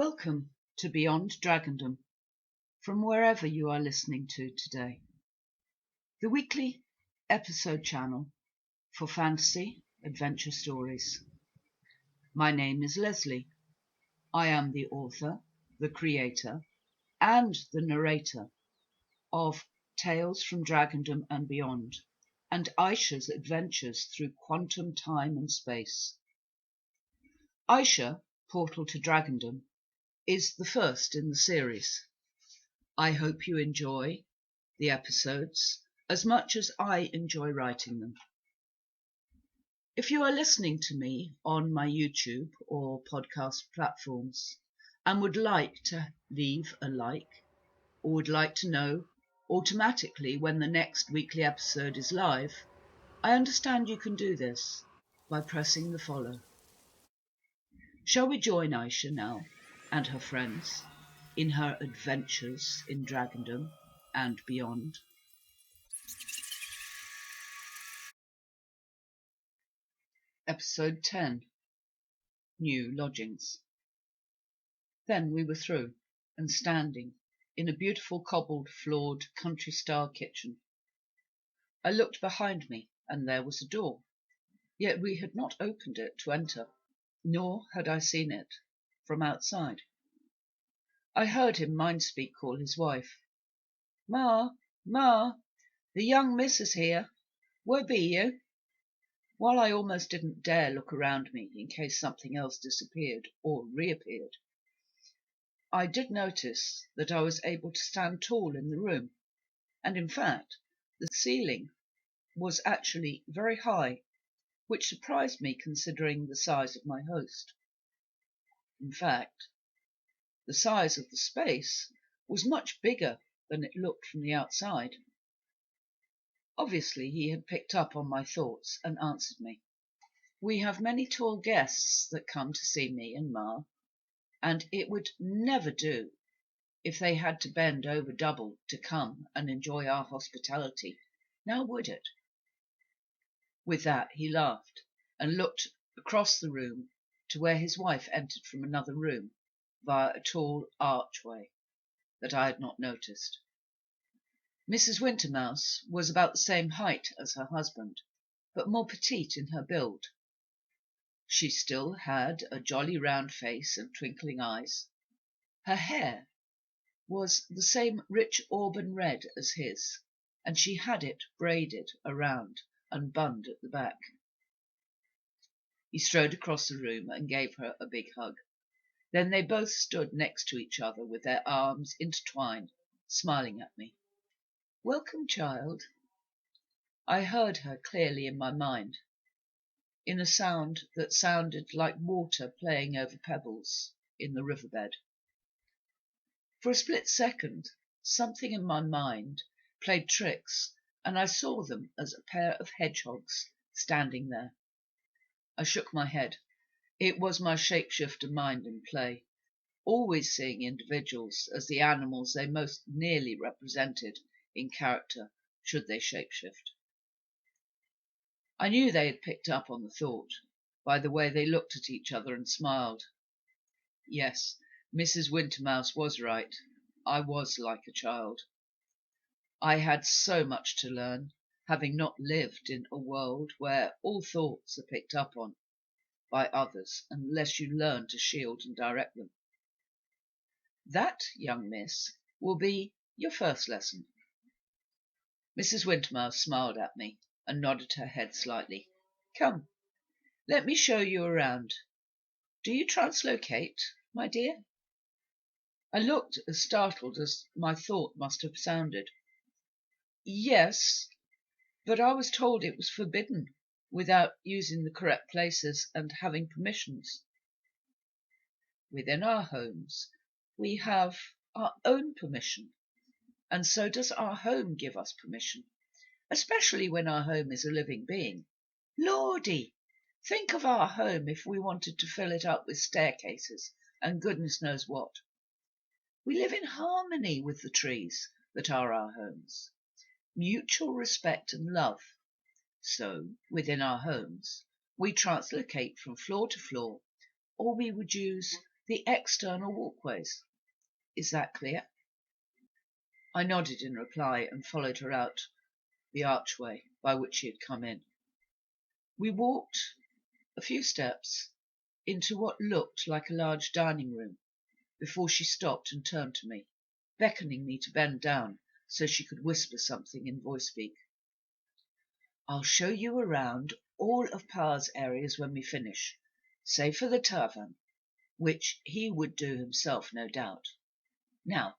Welcome to Beyond Dragondom, from wherever you are listening to today. The weekly episode channel for fantasy adventure stories. My name is Lesley. I am the author, the creator, and the narrator of Tales from Dragondom and Beyond, and Aisha's adventures through quantum time and space. Aisha Portal to Dragondom is the first in the series. I hope you enjoy the episodes as much as I enjoy writing them. If you are listening to me on my YouTube or podcast platforms and would like to leave a like, or would like to know automatically when the next weekly episode is live, I understand you can do this by pressing the follow. Shall we join Aisha now and her friends in her adventures in Dragondom and beyond? Episode 10. New Lodgings. Then we were through and standing in a beautiful cobbled floored country-style kitchen. I looked behind me and there was a door, yet we had not opened it to enter, nor had I seen it from outside. I heard him mind-speak call his wife. "Ma, Ma, the young miss is here. Where be you?" While I almost didn't dare look around me in case something else disappeared or reappeared, I did notice that I was able to stand tall in the room, and in fact the ceiling was actually very high, which surprised me considering the size of my host. In fact, the size of the space was much bigger than it looked from the outside. Obviously he had picked up on my thoughts and answered me. "We have many tall guests that come to see me and Ma, and it would never do if they had to bend over double to come and enjoy our hospitality, now would it?" With that he laughed and looked across the room to where his wife entered from another room via a tall archway that I had not noticed. Mrs. Wintermouse was about the same height as her husband, but more petite in her build. She still had a jolly round face and twinkling eyes. Her hair was the same rich auburn red as his, and she had it braided around and bunned at the back. He strode across the room and gave her a big hug. Then they both stood next to each other with their arms intertwined, smiling at me. "Welcome, child." I heard her clearly in my mind, in a sound that sounded like water playing over pebbles in the riverbed. For a split second, something in my mind played tricks, and I saw them as a pair of hedgehogs standing there. I shook my head. It was my shapeshifter mind in play, always seeing individuals as the animals they most nearly represented in character should they shapeshift. I knew they had picked up on the thought by the way they looked at each other and smiled. Yes, Mrs. Wintermouse was right. I was like a child. I had so much to learn, having not lived in a world where all thoughts are picked up on by others unless you learn to shield and direct them. That, young miss, will be your first lesson. Mrs. Wintermouse smiled at me and nodded her head slightly. "Come, let me show you around. Do you translocate, my dear?" I looked as startled as my thought must have sounded. "Yes, but I was told it was forbidden without using the correct places and having permissions. Within our homes we have our own permission, and so does our home give us permission, especially when our home is a living being. Lordy, think of our home if we wanted to fill it up with staircases and goodness knows what. We live in harmony with the trees that are our homes. Mutual respect and love. So, within our homes, we translocate from floor to floor, or we would use The external walkways. Is that clear?" I nodded in reply and followed her out the archway by which she had come in. We walked a few steps into what looked like a large dining room before she stopped and turned to me, beckoning me to bend down so she could whisper something in voice-speak. "I'll show you around all of Pa's areas when we finish, save for the tavern, which he would do himself, no doubt. Now,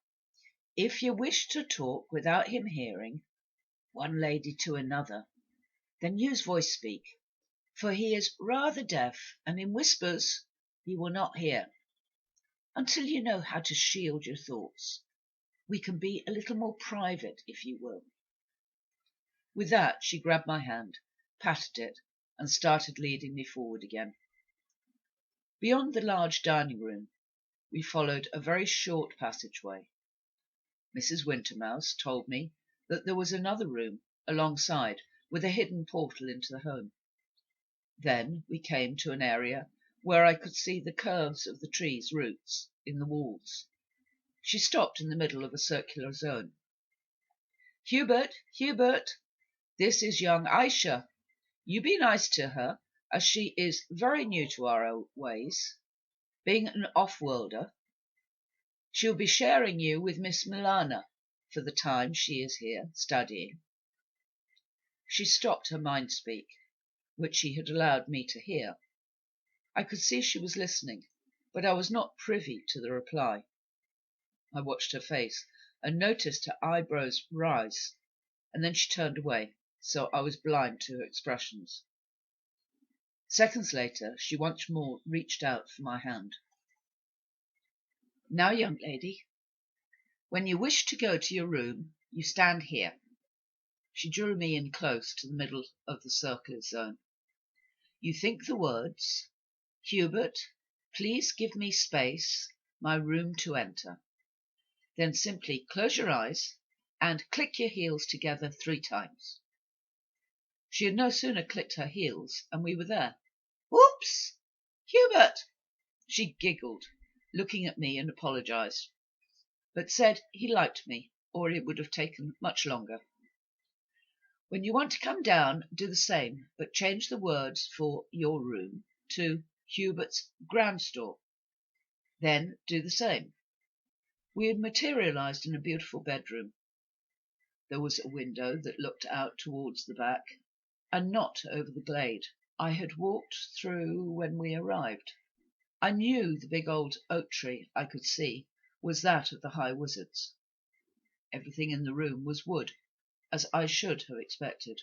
if you wish to talk without him hearing, one lady to another, then use voice-speak, for he is rather deaf, and in whispers he will not hear. Until you know how to shield your thoughts, we can be a little more private, if you will." With that, she grabbed my hand, patted it, and started leading me forward again. Beyond the large dining room, we followed a very short passageway. Mrs. Wintermouse told me that there was another room alongside with a hidden portal into the home. Then we came to an area where I could see the curves of the trees' roots in the walls. She stopped in the middle of a circular zone. "Hubert, Hubert, this is young Aisha. You be nice to her, as she is very new to our ways, being an off-worlder. She'll be sharing you with Miss Milana for the time she is here studying." She stopped her mind-speak, which she had allowed me to hear. I could see she was listening, but I was not privy to the reply. I watched her face and noticed her eyebrows rise, and then she turned away, so I was blind to her expressions. Seconds later, she once more reached out for my hand. "Now, young lady, when you wish to go to your room, you stand here." She drew me in close to the middle of the circular zone. "You think the words, 'Hubert, please give me space, my room to enter.' Then simply close your eyes and click your heels together 3 times. She had no sooner clicked her heels, and we were there. "Oops! Hubert!" She giggled, looking at me, and apologized, but said he liked me, or it would have taken much longer. "When you want to come down, do the same, but change the words for 'your room' to 'Hubert's ground store.' Then do the same." We had materialized in a beautiful bedroom. There was a window that looked out towards the back, and not over the glade I had walked through when we arrived. I knew the big old oak tree I could see was that of the High Wizards. Everything in the room was wood, as I should have expected.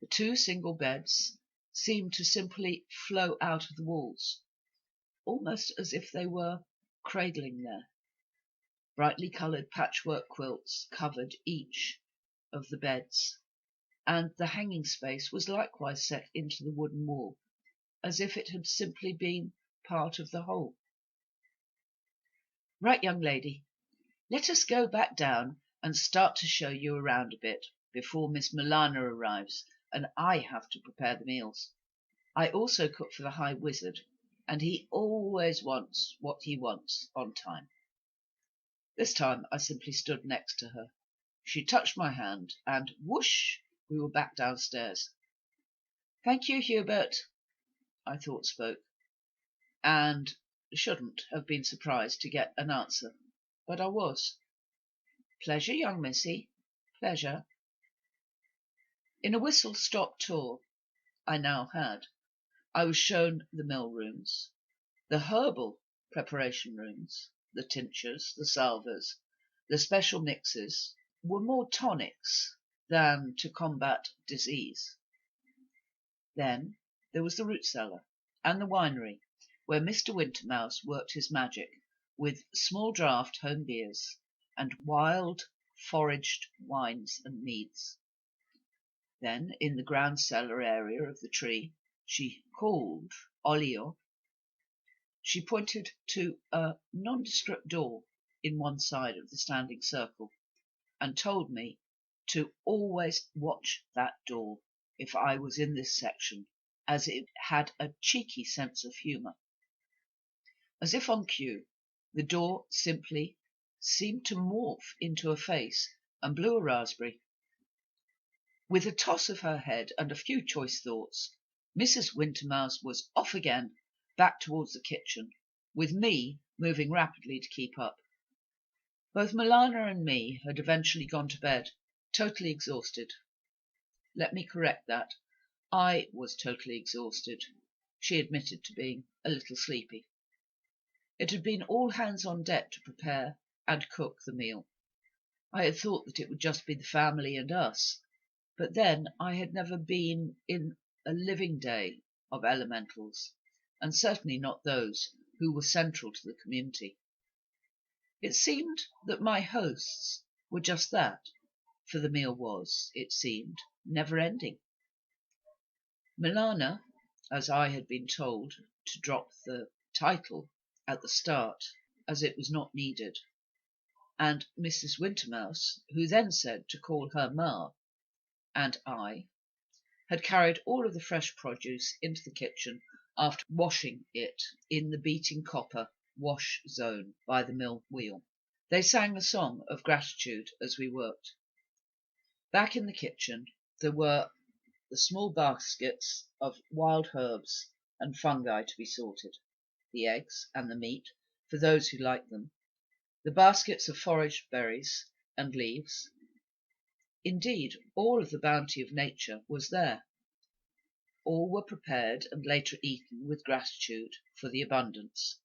The 2 single beds seemed to simply flow out of the walls, almost as if they were cradling there. Brightly coloured patchwork quilts covered each of the beds, and the hanging space was likewise set into the wooden wall, as if it had simply been part of the whole. "Right, young lady, let us go back down and start to show you around a bit before Miss Milana arrives and I have to prepare the meals. I also cook for the High Wizard, and he always wants what he wants on time." This time I simply stood next to her. She touched my hand, and whoosh, we were back downstairs. "Thank you, Hubert," I thought spoke, and shouldn't have been surprised to get an answer, but I was. "Pleasure, young missy, pleasure." In a whistle-stop tour I now had, I was shown the mill rooms, the herbal preparation rooms, the tinctures, the salvers, the special mixes were more tonics than to combat disease. Then there was the root cellar and the winery, where Mr. Wintermouse worked his magic with small draught home beers and wild foraged wines and meads. Then, in the ground cellar area of the tree she called Olio, she pointed to a nondescript door in one side of the standing circle, and told me to always watch that door if I was in this section, as it had a cheeky sense of humour. As if on cue, the door simply seemed to morph into a face and blew a raspberry. With a toss of her head and a few choice thoughts, Mrs. Wintermouse was off again, back towards the kitchen, with me moving rapidly to keep up. Both Milana and me had eventually gone to bed, totally exhausted. Let me correct that. I was totally exhausted. She admitted to being a little sleepy. It had been all hands on deck to prepare and cook the meal. I had thought that it would just be the family and us, but then I had never been in a living day of elementals, and certainly not those who were central to the community. It seemed that my hosts were just that, for the meal was, it seemed, never-ending. Milana, as I had been told to drop the title at the start, as it was not needed, and Mrs. Wintermouse, who then said to call her Ma, and I, had carried all of the fresh produce into the kitchen after washing it in the beating copper wash zone by the mill wheel. They sang a song of gratitude as we worked. Back in the kitchen there were the small baskets of wild herbs and fungi to be sorted, the eggs and the meat for those who liked them, the baskets of foraged berries and leaves. Indeed, all of the bounty of nature was there. All were prepared and later eaten with gratitude for the abundance.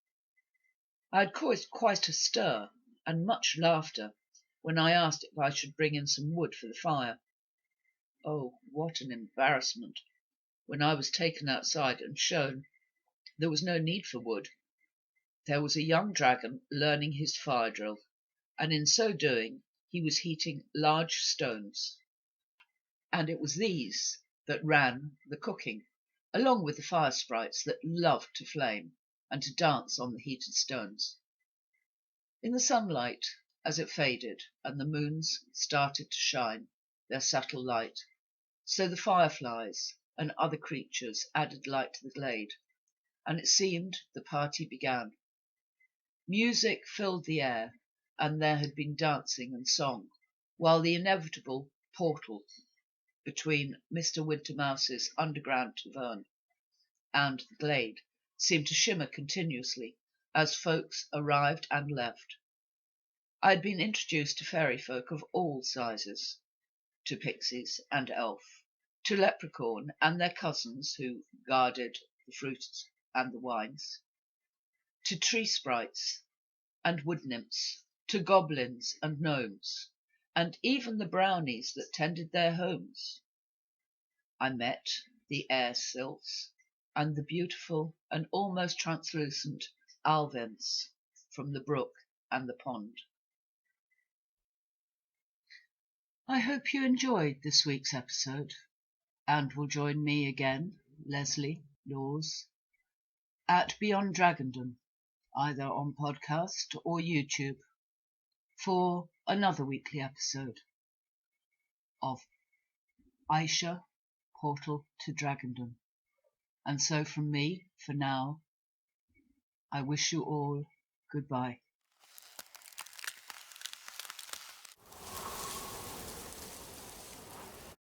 I had caused quite a stir and much laughter when I asked if I should bring in some wood for the fire. Oh, what an embarrassment when I was taken outside and shown there was no need for wood. There was a young dragon learning his fire drill, and in so doing he was heating large stones, and it was these that ran the cooking, along with the fire sprites that loved to flame and to dance on the heated stones. In the sunlight, as it faded and the moons started to shine their subtle light, so the fireflies and other creatures added light to the glade, and it seemed the party began. Music filled the air, and there had been dancing and song, while the inevitable portal between Mr. Wintermouse's underground tavern and the glade seemed to shimmer continuously as folks arrived and left. I had been introduced to fairy folk of all sizes, to pixies and elf, to leprechaun and their cousins who guarded the fruits and the wines, to tree sprites and wood nymphs, to goblins and gnomes, and even the brownies that tended their homes. I met the air sylphs and the beautiful and almost translucent alvens from the brook and the pond. I hope you enjoyed this week's episode and will join me again, Lesley Laws, at Beyond Dragondom, either on podcast or YouTube, for another weekly episode of Aisha Portal to Dragondom. And so from me, for now, I wish you all goodbye.